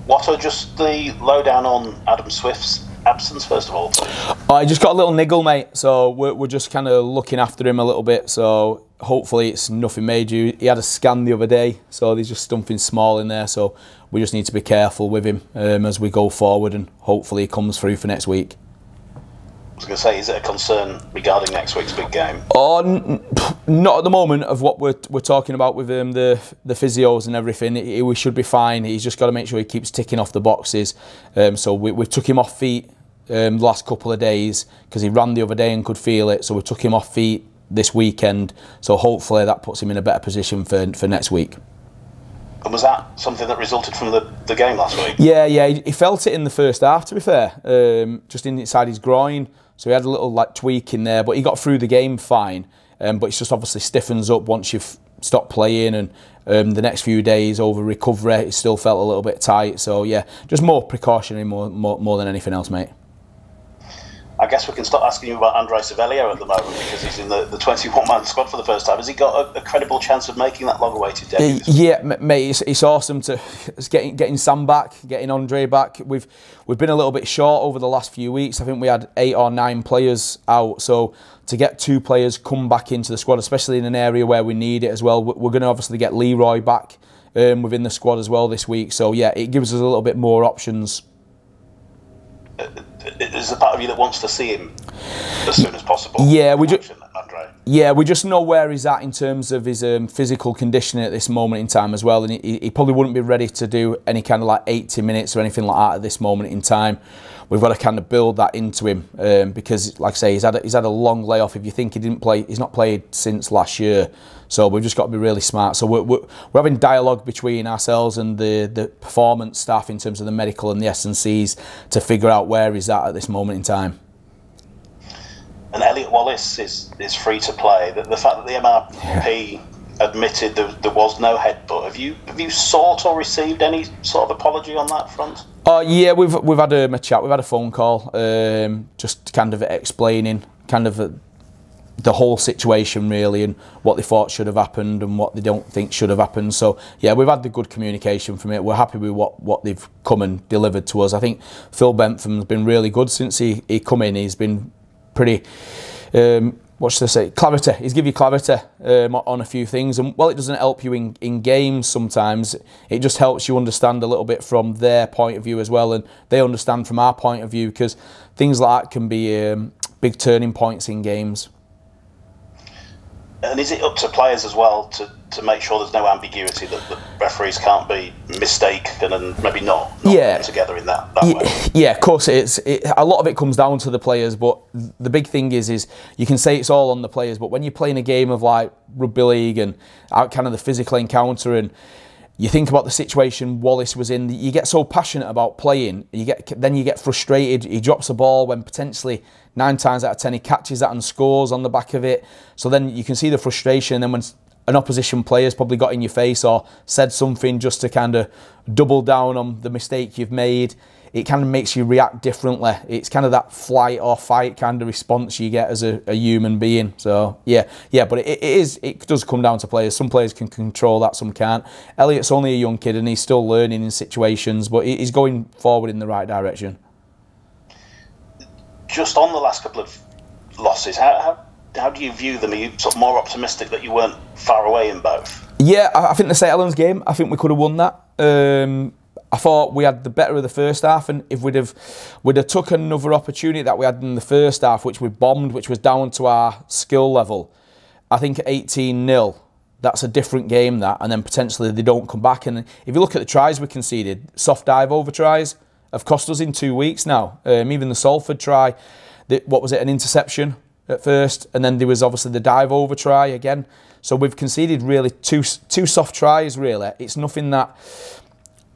What are just the lowdown on Adam Swift's absence, first of all, please? I just got a little niggle, mate, so we're just kind of looking after him a little bit, so hopefully it's nothing major. He had a scan the other day, so there's just something small in there, so we just need to be careful with him as we go forward, and hopefully he comes through for next week. I was going to say, is it a concern regarding next week's big game? Oh, not at the moment of what we're talking about with the physios and everything. We should be fine. He's just got to make sure he keeps ticking off the boxes. So we took him off feet the last couple of days because he ran the other day and could feel it. So we took him off feet this weekend. So hopefully that puts him in a better position for next week. And was that something that resulted from the game last week? Yeah, he felt it in the first half, to be fair, just inside his groin. So he had a little tweak in there, but he got through the game fine. But it's just obviously stiffens up once you've stopped playing, and the next few days over recovery, it still felt a little bit tight. So yeah, just more precautionary more than anything else, mate. I guess we can start asking you about Andre Savelio at the moment, because he's in the 21-man squad for the first time. Has he got a credible chance of making that long-awaited debut? Yeah, mate, it's awesome to getting Sam back, getting Andre back. We've been a little bit short over the last few weeks. I think we had 8 or 9 players out, so to get 2 players come back into the squad, especially in an area where we need it as well. We're going to obviously get Leroy back within the squad as well this week. So yeah, it gives us a little bit more options. Is there part of you that wants to see him as soon as possible? Yeah, we just know where he's at in terms of his physical conditioning at this moment in time as well, and he probably wouldn't be ready to do any kind of 80 minutes or anything like that at this moment in time. We've got to kind of build that into him because, like I say, he's had a long layoff. If you think he didn't play, he's not played since last year. So we've just got to be really smart. So we're having dialogue between ourselves and the performance staff in terms of the medical and the S&Cs to figure out where he's at this moment in time. And Elliot Wallace is free to play. The fact that the MRP admitted there was no headbutt, have you sought or received any sort of apology on that front? Yeah, we've had a chat. We've had a phone call, just kind of explaining the whole situation really, and what they thought should have happened and what they don't think should have happened. So yeah, we've had the good communication from it. We're happy with what they've come and delivered to us. I think Phil Bentham's been really good since he come in. He's been pretty, what should I say, clarity. He's give you clarity on a few things, and while it doesn't help you in games sometimes, it just helps you understand a little bit from their point of view as well, and they understand from our point of view, because things like that can be big turning points in games. And is it up to players as well to make sure there's no ambiguity, that the referees can't be mistaken and maybe not come together in that way? Yeah, of course it is. A lot of it comes down to the players, but the big thing is you can say it's all on the players, but when you're playing a game of like rugby league and kind of the physical encounter, and you think about the situation Wallace was in, you get so passionate about playing, then you get frustrated. He drops a ball when potentially 9 times out of 10 he catches that and scores on the back of it. So then you can see the frustration, and then when an opposition player's probably got in your face or said something just to kind of double down on the mistake you've made, it kind of makes you react differently. It's kind of that flight or fight kind of response you get as a human being. So yeah, but it does come down to players. Some players can control that, some can't. Elliot's only a young kid and he's still learning in situations, but he's going forward in the right direction. Just on the last couple of losses, how do you view them? Are you sort of more optimistic that you weren't far away in both? Yeah, I think the St Helens game, I think we could have won that. I thought we had the better of the first half, and if we'd have took another opportunity that we had in the first half, which we bombed, which was down to our skill level, I think at 18-0, that's a different game, that, and then potentially they don't come back. And if you look at the tries we conceded, soft dive over tries have cost us in 2 weeks now. Even the Salford try, what was it, an interception at first, and then there was obviously the dive over try again. So we've conceded really two soft tries really. It's nothing that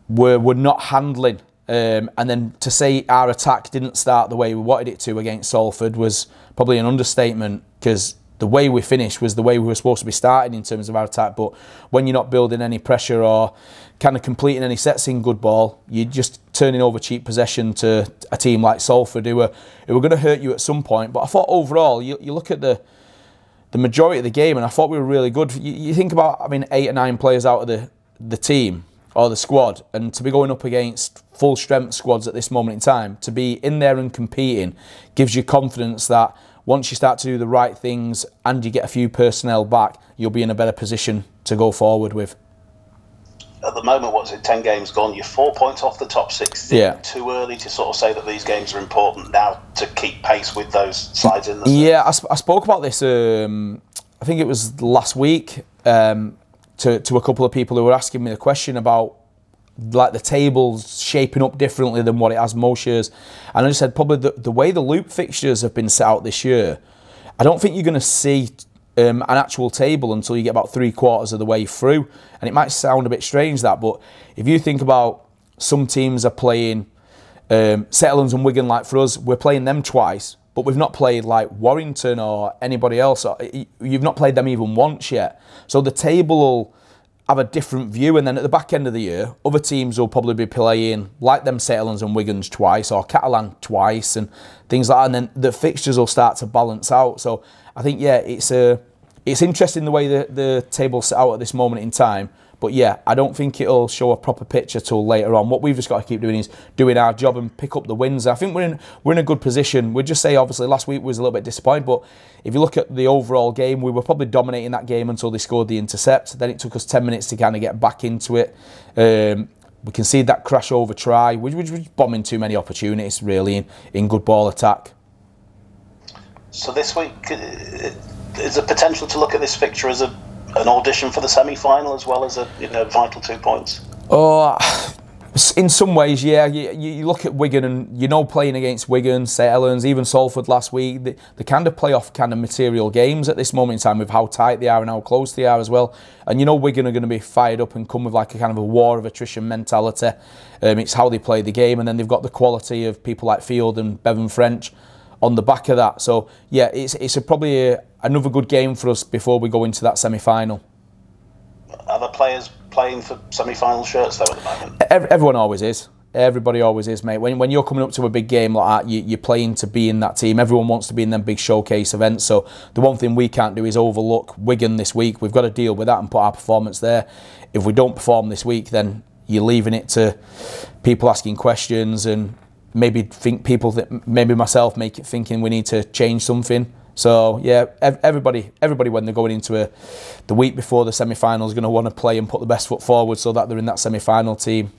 we're not handling. And then to say our attack didn't start the way we wanted it to against Salford was probably an understatement, because the way we finished was the way we were supposed to be starting in terms of our attack. But when you're not building any pressure or kind of completing any sets in good ball, you're just turning over cheap possession to a team like Salford who were going to hurt you at some point. But I thought overall, you look at the majority of the game, and I thought we were really good. You think about having 8 or 9 players out of the team, or the squad, and to be going up against full strength squads at this moment in time, to be in there and competing gives you confidence that once you start to do the right things and you get a few personnel back, you'll be in a better position to go forward with. At the moment, what's it, 10 games gone, you're 4 points off the top 6. Is it too early to sort of say that these games are important now to keep pace with those sides in the season? Yeah, I spoke about this, I think it was last week, to a couple of people who were asking me the question about like the tables shaping up differently than what it has most years. And I just said probably the way the loop fixtures have been set out this year, I don't think you're going to see an actual table until you get about 3/4 of the way through. And it might sound a bit strange that, but if you think about some teams are playing Settlers and Wigan, like for us, we're playing them twice, but we've not played like Warrington or anybody else. You've not played them even once yet. So the table will have a different view, and then at the back end of the year, other teams will probably be playing like them Settlers and Wigans twice, or Catalan twice, and things like that, and then the fixtures will start to balance out. So I think, yeah, it's interesting the way the table's set out at this moment in time. But yeah, I don't think it'll show a proper picture till later on. What we've just got to keep doing is doing our job and pick up the wins. I think we're in a good position. We'd just say, obviously, last week was a little bit disappointing, but if you look at the overall game, we were probably dominating that game until they scored the intercept. Then it took us 10 minutes to kind of get back into it. We conceded that crash over try, which was bombing too many opportunities, really, in good ball attack. So this week, is there potential to look at this fixture as an audition for the semi-final as well as a vital 2 points? Oh, in some ways, yeah. You look at Wigan and playing against Wigan, St Helens, even Salford last week, they kind of play off kind of material games at this moment in time with how tight they are and how close they are as well. And Wigan are going to be fired up and come with like a kind of a war of attrition mentality. It's how they play the game, and then they've got the quality of people like Field and Bevan French on the back of that. So yeah, it's probably another good game for us before we go into that semi-final. Are the players playing for semi-final shirts though at the moment? Everyone always is. Everybody always is, mate. When you're coming up to a big game like that, you're playing to be in that team. Everyone wants to be in them big showcase events. So the one thing we can't do is overlook Wigan this week. We've got to deal with that and put our performance there. If we don't perform this week, then you're leaving it to people asking questions and maybe maybe myself thinking we need to change something. So yeah, everybody when they're going into the week before the semi-final is going to want to play and put the best foot forward so that they're in that semi-final team.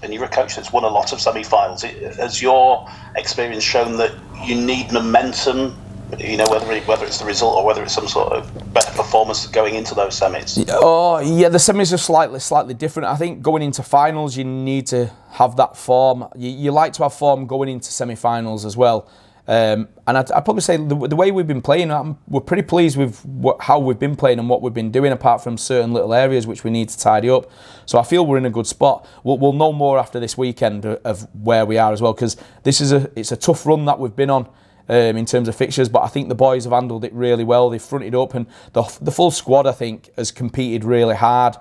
And you're a coach that's won a lot of semi-finals. Has your experience shown that you need momentum? Whether it's the result or whether it's some sort of better performance going into those semis. Oh yeah, the semis are slightly different. I think going into finals, you need to have that form. You like to have form going into semi-finals as well. And I'd probably say the way we've been playing, we're pretty pleased with how we've been playing and what we've been doing, apart from certain little areas which we need to tidy up. So I feel we're in a good spot. We'll know more after this weekend of where we are as well, because it's a tough run that we've been on. In terms of fixtures, but I think the boys have handled it really well. They've fronted up, and the full squad, I think, has competed really hard.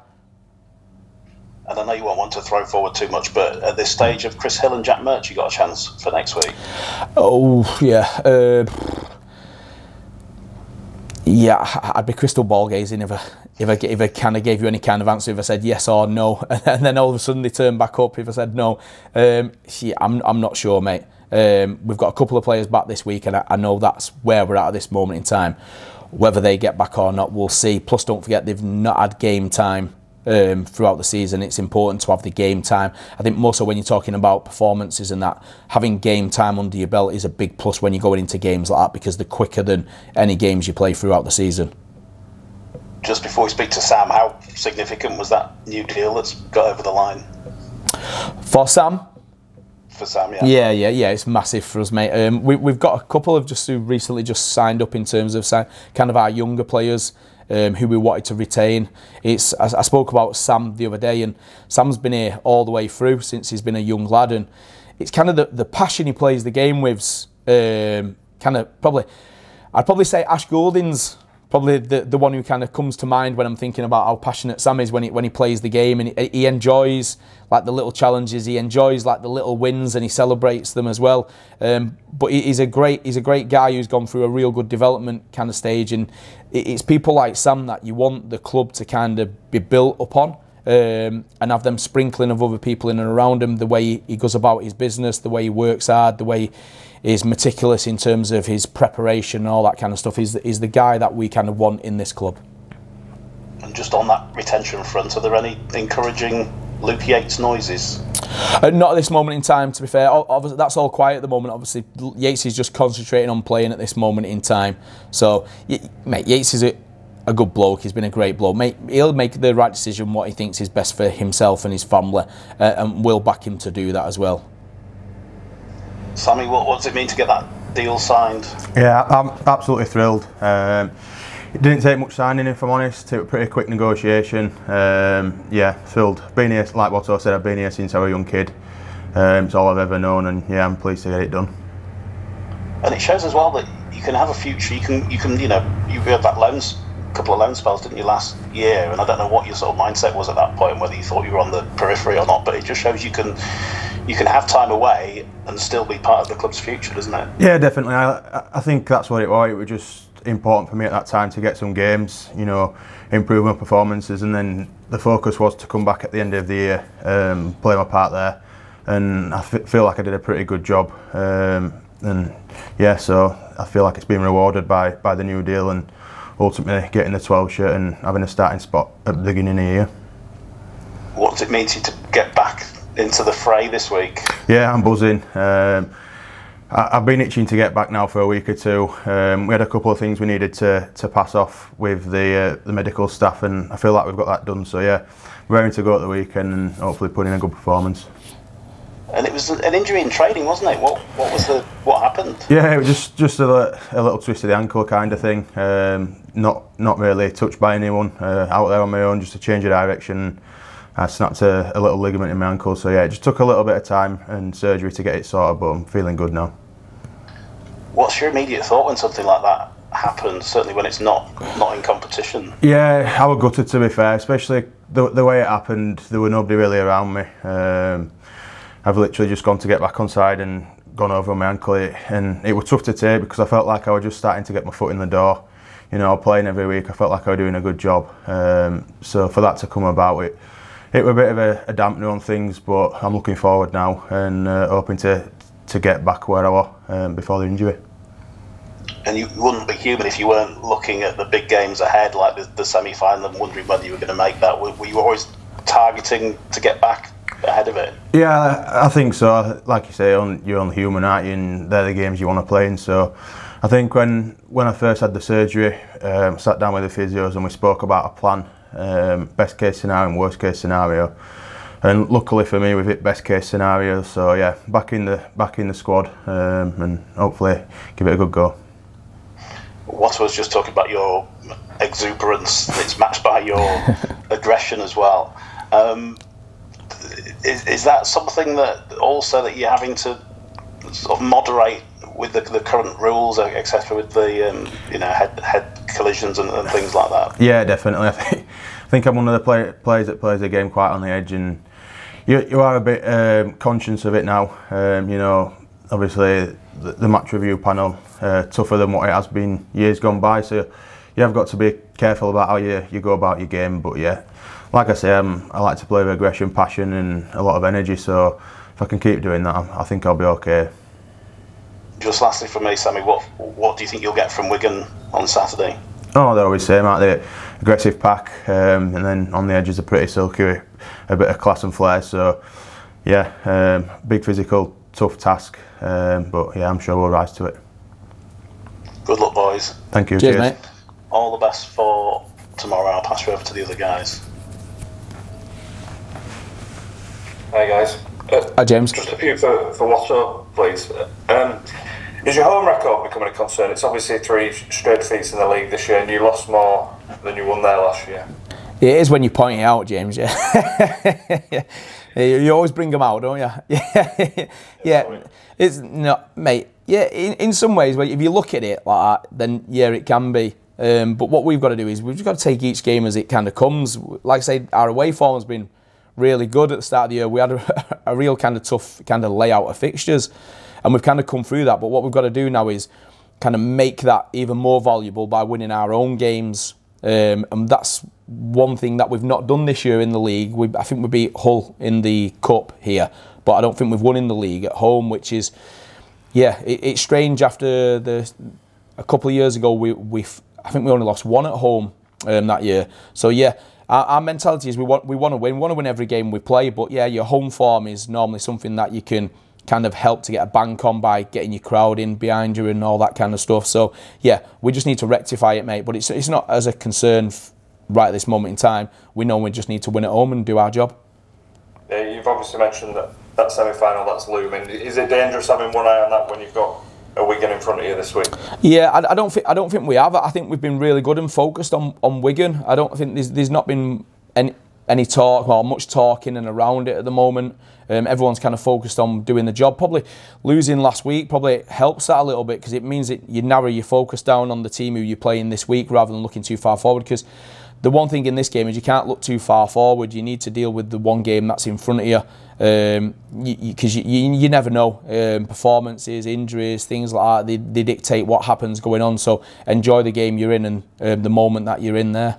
And I know you won't want to throw forward too much, but at this stage of Chris Hill and Jack Murchie got a chance for next week? Oh, yeah. Yeah, I'd be crystal ball gazing if I kind of gave you any kind of answer, if I said yes or no, and then all of a sudden they turn back up if I said no. Yeah, I'm not sure, mate. We've got a couple of players back this week, and I know that's where we're at this moment in time. Whether they get back or not, we'll see. Plus, don't forget, they've not had game time throughout the season. It's important to have the game time. I think more so when you're talking about performances and that, having game time under your belt is a big plus when you're going into games like that, because they're quicker than any games you play throughout the season. Just before we speak to Sam, how significant was that new deal that's got over the line? For Sam? For Sam, yeah. Yeah, it's massive for us, mate. We've got a couple of who recently just signed up in terms of kind of our younger players who we wanted to retain. I spoke about Sam the other day, and Sam's been here all the way through since he's been a young lad, and it's kind of the passion he plays the game with. I'd probably say Ash Goulding's probably the one who kind of comes to mind when I'm thinking about how passionate Sam is when he plays the game, and he enjoys like the little challenges, he enjoys like the little wins, and he celebrates them as well. But he's a great guy who's gone through a real good development kind of stage, and it's people like Sam that you want the club to kind of be built upon. and have them sprinkling of other people in and around him, the way he goes about his business, the way he works hard, the way he's meticulous in terms of his preparation and all that kind of stuff, is the guy that we kind of want in this club. And just on that retention front, are there any encouraging Luke Yates noises? Not at this moment in time, to be fair. Obviously, that's all quiet at the moment. Obviously, Yates is just concentrating on playing at this moment in time. So, mate, Yates is a good bloke. He's been a great bloke. Mate, he'll make the right decision, what he thinks is best for himself and his family, and we'll back him to do that as well. Sammy, what does it mean to get that deal signed? Yeah, I'm absolutely thrilled. It didn't take much signing, if I'm honest. It took a pretty quick negotiation. Yeah, thrilled. Been here, like what I said, I've been here since I was a young kid. It's all I've ever known, and yeah, I'm pleased to get it done. And it shows as well that you can have a future. You can, you had that couple of loan spells, didn't you, last year? And I don't know what your sort of mindset was at that point, whether you thought you were on the periphery or not. But it just shows you can have time away and still be part of the club's future, doesn't it? Yeah, definitely. I think that's what it was. It was just important for me at that time to get some games, improve my performances, and then the focus was to come back at the end of the year, play my part there, and I feel like I did a pretty good job, and yeah, so I feel like it's been rewarded by the new deal and ultimately getting the 12 shirt and having a starting spot at the beginning of the year. What does it mean to you to get back into the fray this week? Yeah, I'm buzzing. I've been itching to get back now for a week or two. We had a couple of things we needed to pass off with the medical staff, and I feel like we've got that done. So yeah, raring to go at the weekend and hopefully put in a good performance. And it was an injury in training, wasn't it? What happened? Yeah, it was just a little twist of the ankle kind of thing. Not really touched by anyone. Out there on my own, just a change of direction. I snapped a little ligament in my ankle. So yeah, it just took a little bit of time and surgery to get it sorted, but I'm feeling good now. What's your immediate thought when something like that happens, certainly when it's not in competition? Yeah, I was gutted, to be fair, especially the way it happened. There were nobody really around me. I've literally just gone to get back on side and gone over my ankle, and it was tough to take because I felt like I was just starting to get my foot in the door. Playing every week, I felt like I was doing a good job. So for that to come about, it was a bit of a dampener on things, but I'm looking forward now and hoping to get back where I was before the injury. And you wouldn't be human if you weren't looking at the big games ahead, like the semi-final, and wondering whether you were going to make that. Were you always targeting to get back ahead of it? Yeah, I think so. Like you say, you're only human, aren't you? And they're the games you want to play in. So I think when I first had the surgery, sat down with the physios and we spoke about a plan, best case scenario and worst case scenario. And luckily for me, we've hit best case scenario. So yeah, back in the squad, and hopefully give it a good go. What I was just talking about your exuberance, it's matched by your aggression as well. Is that something that you're having to sort of moderate with the current rules, etc., with the head collisions and things like that? Yeah, definitely. I think I'm one of the players that plays the game quite on the edge, and you are a bit conscious of it now. Obviously the match review panel tougher than what it has been years gone by, so you have got to be careful about how you go about your game. But yeah, like I say, I like to play with aggression, passion and a lot of energy, so if I can keep doing that, I think I'll be okay. Just lastly from me, Sammy, what do you think you'll get from Wigan on Saturday? Oh, they're always the same, aren't they? Aggressive pack, and then on the edges are pretty silky, a bit of class and flair, so yeah, big physical, tough task, but yeah, I'm sure we'll rise to it. Good luck, boys. Thank you. Cheers, mate. All the best for tomorrow. I'll pass you over to the other guys. Hi guys. Hi James. Just a few for Watto, please. Is your home record becoming a concern? It's obviously 3 straight defeats in the league this year, and you lost more than you won there last year. It is when you point it out, James. Yeah. You always bring them out, don't you? Yeah. It's not, mate. Yeah, in some ways, if you look at it like that, then yeah, it can be. But what we've got to do is we've just got to take each game as it kind of comes. Like I say, our away form has been really good at the start of the year. We had a real kind of tough kind of layout of fixtures, and we've kind of come through that. But what we've got to do now is kind of make that even more valuable by winning our own games and that's one thing that we've not done this year in the league. I think we beat Hull in the cup here, but I don't think we've won in the league at home, which is, it's strange. After a couple of years ago, I think we only lost one at home that year. So our mentality is we want to win. We want to win every game we play, but your home form is normally something that you can kind of help to get a bank on by getting your crowd in behind you and all that kind of stuff. So we just need to rectify it, mate. But it's not as a concern right at this moment in time. We know we just need to win at home and do our job. Yeah, you've obviously mentioned that semi-final that's looming. Is it dangerous having one eye on that when you've got a Wigan in front of you this week? Yeah, I don't think we have. I think we've been really good and focused on Wigan. I don't think there's not been any talk or much talking and around it at the moment. Everyone's kind of focused on doing the job. Probably losing last week probably helps that a little bit, because it means that you narrow your focus down on the team who you're playing this week rather than looking too far forward. Because the one thing in this game is you can't look too far forward. You need to deal with the one game that's in front of you, because you never know. Performances, injuries, things like that, they dictate what happens going on. So enjoy the game you're in and the moment that you're in there.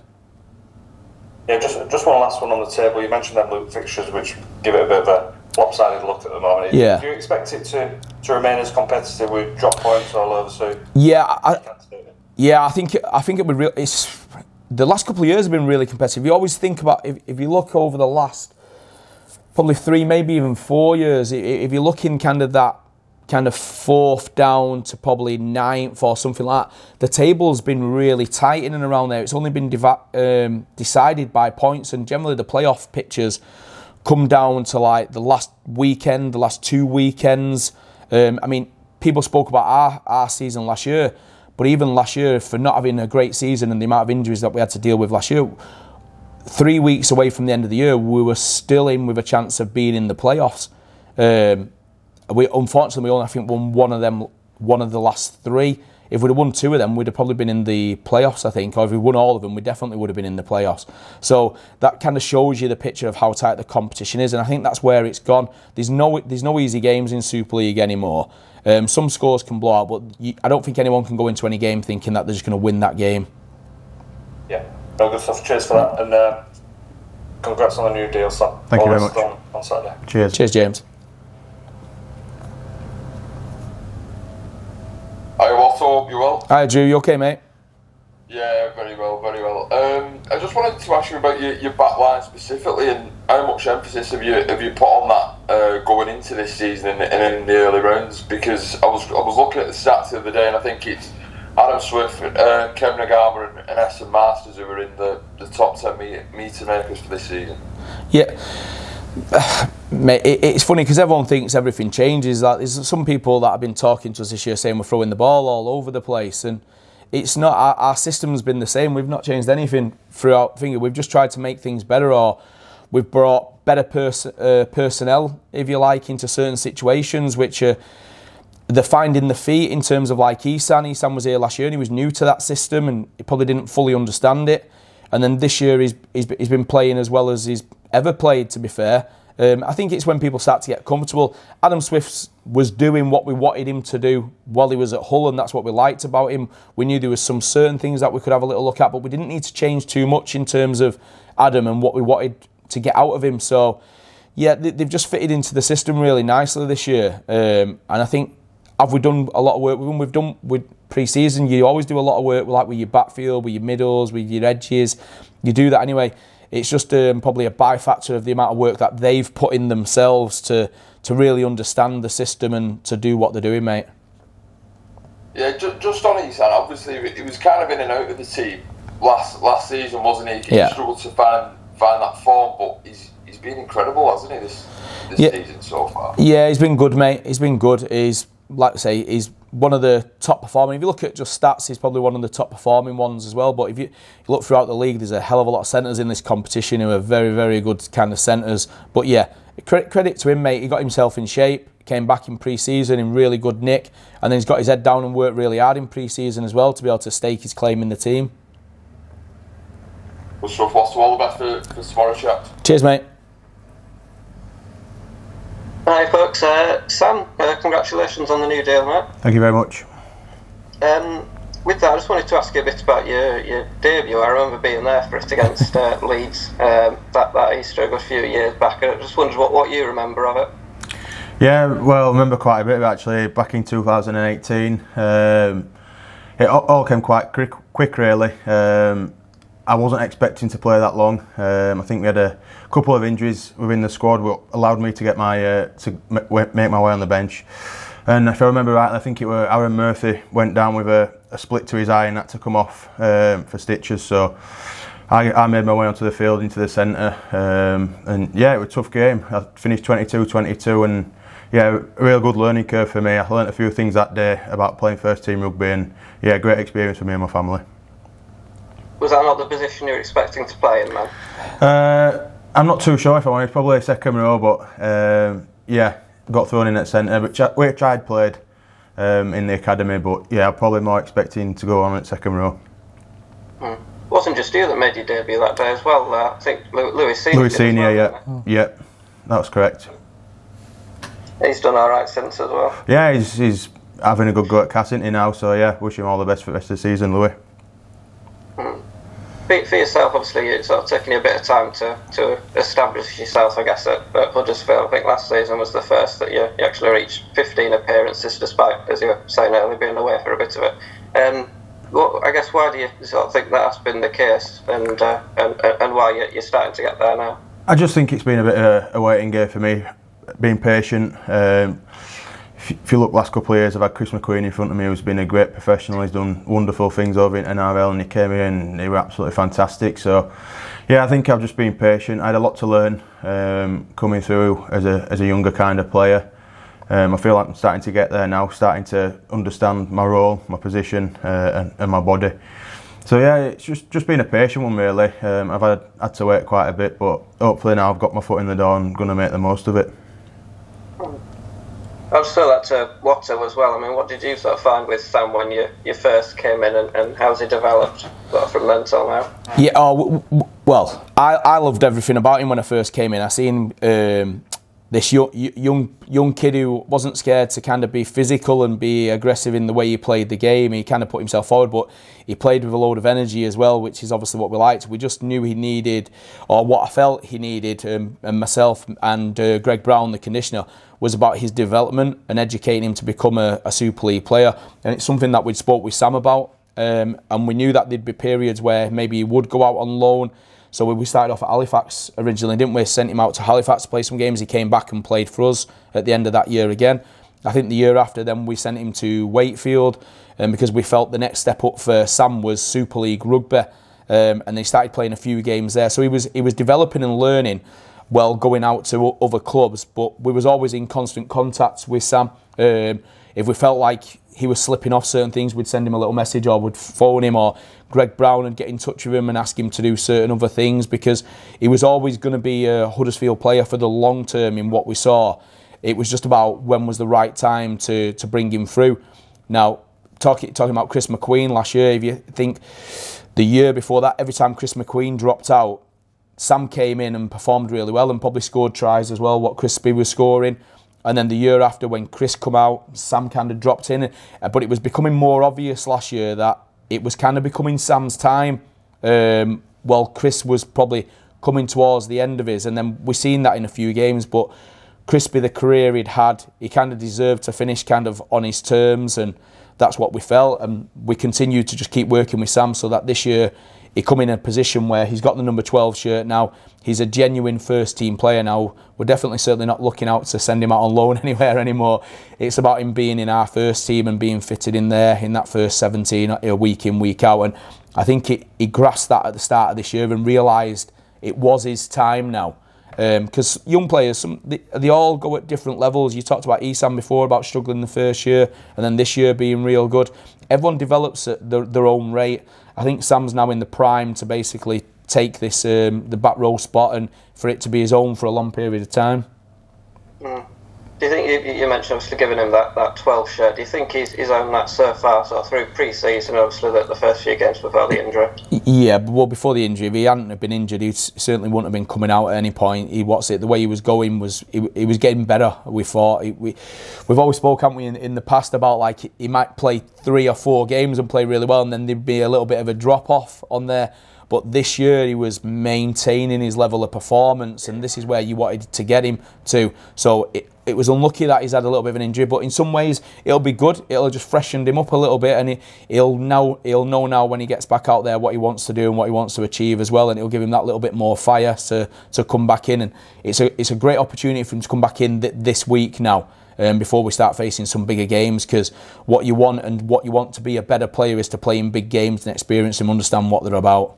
Yeah, just one last one on the table. You mentioned them Luke fixtures, which give it a bit of a lopsided look at the moment. Yeah. Do you expect it to remain as competitive with drop points all over soon? Yeah, I think it would. The last couple of years have been really competitive. You always think about, if you look over the last probably 3, maybe even 4 years, if you're looking kind of that kind of 4th down to probably 9th or something like that, the table's been really tight in and around there. It's only been decided by points, and generally the playoff pictures come down to like the last weekend, the last 2 weekends. I mean, people spoke about our season last year, but even last year, for not having a great season and the amount of injuries that we had to deal with last year, 3 weeks away from the end of the year, we were still in with a chance of being in the playoffs. Unfortunately, we only, I think, won one of the last 3. If we'd have won 2 of them, we'd have probably been in the playoffs, I think. Or if we won all of them, we definitely would have been in the playoffs. So that kind of shows you the picture of how tight the competition is, and I think that's where it's gone. There's no easy games in Super League anymore. Some scores can blow out, but I don't think anyone can go into any game thinking that they're just going to win that game. Yeah, no, good stuff. Cheers for that, and congrats on the new deal, Sam. Thank you very much. On Saturday. Cheers, James. Hi, Otto, you well? Hi, Drew, you okay, mate? Yeah, very well, very well. I just wanted to ask you about your back line specifically, and how much emphasis have you put on that going into this season and in the early rounds? Because I was looking at the stats the other day, and I think it's Adam Swift, Kevin Agama and Essen Masters who are in the top 10 meter makers for this season. Yeah. Mate, it's funny because everyone thinks everything changes. Like, there's some people that have been talking to us this year saying we're throwing the ball all over the place, and it's not. Our system's been the same. We've not changed anything throughout. We've just tried to make things better, or we've brought better personnel, if you like, into certain situations, which are they're finding the feet in terms of like Isan. Isan was here last year and he was new to that system and he probably didn't fully understand it. And then this year he's been playing as well as he's ever played, to be fair. I think it's when people start to get comfortable. Adam Swift was doing what we wanted him to do while he was at Hull, and that's what we liked about him. We knew there was some certain things that we could have a little look at, but we didn't need to change too much in terms of Adam and what we wanted to get out of him. So, yeah, they've just fitted into the system really nicely this year. And I think, have we done a lot of work with them? We've done with pre-season. You always do a lot of work like with your backfield, with your middles, with your edges. You do that anyway. It's just probably a byfactor of the amount of work that they've put in themselves to really understand the system and to do what they're doing, mate. Yeah, just on Isan, obviously he was kind of in and out of the team last season, wasn't he? He struggled to find that form, but he's been incredible, hasn't he, this season so far? Yeah, he's been good, mate. He's been good. He's, like I say, he's one of the top performing. If you look at just stats, he's probably one of the top performing ones as well. But if you look throughout the league, there's a hell of a lot of centres in this competition who are very, very good kind of centres. But yeah, credit to him, mate. He got himself in shape, came back in pre-season in really good nick, and then he's got his head down and worked really hard in pre-season as well to be able to stake his claim in the team. Well, stuff. What's all the best for tomorrow, chaps? Cheers, mate. Hi folks, Sam, congratulations on the new deal, mate. Thank you very much. With that, I just wanted to ask you a bit about your debut. I remember being there for it against Leeds that Easter a good few years back. I just wondered what you remember of it. Yeah, well, I remember quite a bit actually. Back in 2018, it all came quite quick really. I wasn't expecting to play that long. I think we had a couple of injuries within the squad which allowed me to get make my way on the bench. And if I remember rightly, I think it was Aaron Murphy went down with a split to his eye and had to come off for stitches. So I made my way onto the field into the centre, and yeah, it was a tough game. I finished 22-22, and yeah, a real good learning curve for me. I learnt a few things that day about playing first team rugby, and yeah, great experience for me and my family. Was that not the position you were expecting to play in, man? I'm not too sure if I'm honest, probably second row, but yeah, got thrown in at centre, which I'd played in the academy, but yeah, I'm probably more expecting to go on at second row. It wasn't just you that made your debut that day as well. I think Louis Senior. Yeah, that was correct. He's done all right since as well. Yeah, he's having a good go at Cassington now, so yeah, wish him all the best for the rest of the season, Louis. For yourself, obviously, it's sort of taken you a bit of time to establish yourself, I guess, at Huddersfield. I think last season was the first that you actually reached 15 appearances, despite, as you were saying earlier, being away for a bit of it. I guess, why do you sort of think that's been the case, and why you're starting to get there now? I just think it's been a bit of a waiting game for me, being patient. If you look last couple of years, I've had Chris McQueen in front of me, who's been a great professional. He's done wonderful things over in NRL, and he came here and he was absolutely fantastic. So yeah, I think I've just been patient. I had a lot to learn coming through as a younger kind of player. I feel like I'm starting to get there now, starting to understand my role, my position, and my body. So yeah, it's just been a patient one really. I've had to wait quite a bit, but hopefully now I've got my foot in the door and going to make the most of it. I'll just throw that to Watto as well. I mean, what did you sort of find with Sam when you first came in, and how's he developed sort of from then till now? Yeah, well, I loved everything about him when I first came in. I seen this young kid who wasn't scared to kind of be physical and be aggressive in the way he played the game. He kind of put himself forward, but he played with a load of energy as well, which is obviously what we liked. We just knew he needed, or what I felt he needed, and myself and Greg Brown, the conditioner, was about his development and educating him to become a Super League player. And it's something that we'd spoke with Sam about, and we knew that there'd be periods where maybe he would go out on loan. So we started off at Halifax originally, didn't we? Sent him out to Halifax to play some games. He came back and played for us at the end of that year again. I think the year after then we sent him to Wakefield, because we felt the next step up for Sam was Super League rugby, and they started playing a few games there. So he was developing and learning while going out to other clubs, but we was always in constant contact with Sam. If we felt like he was slipping off certain things, we'd send him a little message, or would phone him, or Greg Brown would get in touch with him and ask him to do certain other things, because he was always going to be a Huddersfield player for the long term in what we saw. It was just about when was the right time to bring him through. Now, talking about Chris McQueen last year, if you think the year before that, every time Chris McQueen dropped out, Sam came in and performed really well and probably scored tries as well, what Crispy was scoring. And then the year after, when Chris come out, Sam kind of dropped in. But it was becoming more obvious last year that it was kind of becoming Sam's time. Well, Chris was probably coming towards the end of his, and then we've seen that in a few games. But Crispy, the career he'd had, he kind of deserved to finish kind of on his terms, and that's what we felt. And we continued to just keep working with Sam so that this year he come in a position where he's got the number 12 shirt now. He's a genuine first team player now. We're definitely certainly not looking out to send him out on loan anywhere anymore. It's about him being in our first team and being fitted in there in that first 17 week in, week out. And I think he grasped that at the start of this year and realised it was his time now. Because young players, they all go at different levels. You talked about Esam before, about struggling the first year, and then this year being real good. Everyone develops at their own rate. I think Sam's now in the prime to basically take this the back row spot and for it to be his own for a long period of time. Do you think, you mentioned obviously giving him that 12 shirt, do you think he's owned that so far, sort of through pre-season, obviously the first few games before the injury? Yeah, well, before the injury, if he hadn't have been injured, he certainly wouldn't have been coming out at any point. The way he was going was, he was getting better, we thought. We've always spoke, haven't we, in the past about like he might play 3 or 4 games and play really well, and then there'd be a little bit of a drop-off on there. But this year he was maintaining his level of performance, and this is where you wanted to get him to. So it was unlucky that he's had a little bit of an injury, but in some ways it'll be good. It'll just freshen him up a little bit, and he'll know now when he gets back out there what he wants to do and what he wants to achieve as well, and it'll give him that little bit more fire to come back in. And it's a great opportunity for him to come back in this week now. Before we start facing some bigger games, because what you want to be a better player is to play in big games and experience them, understand what they're about.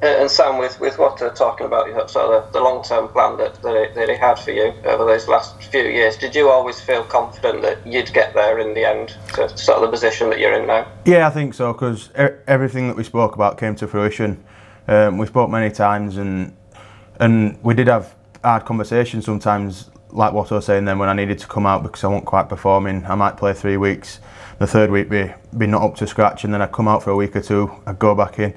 And Sam, with what they're talking about, sort of the long-term plan that he had for you over those last few years, did you always feel confident that you'd get there in the end, to sort of the position that you're in now? Yeah, I think so, because everything that we spoke about came to fruition. We spoke many times, and we did have hard conversations sometimes, like what I was saying then, when I needed to come out because I wasn't quite performing. I might play 3 weeks, the third week be not up to scratch, and then I'd come out for a week or 2, I'd go back in.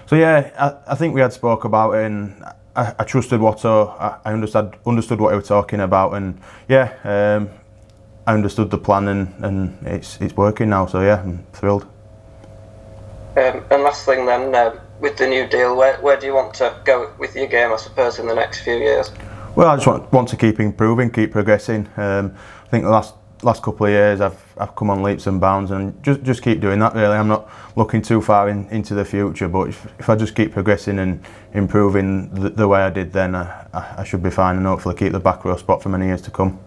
So yeah, I think we had spoke about it, and I trusted Watto. I understood what he was talking about, and yeah, I understood the plan, and it's working now. So yeah, I'm thrilled. And last thing then, with the new deal, where do you want to go with your game, I suppose, in the next few years? Well, I just want to keep improving, keep progressing. I think the last couple of years I've come on leaps and bounds, and just keep doing that really. I'm not looking too far into the future, but if I just keep progressing and improving the way I did then, I should be fine, and hopefully keep the back row spot for many years to come.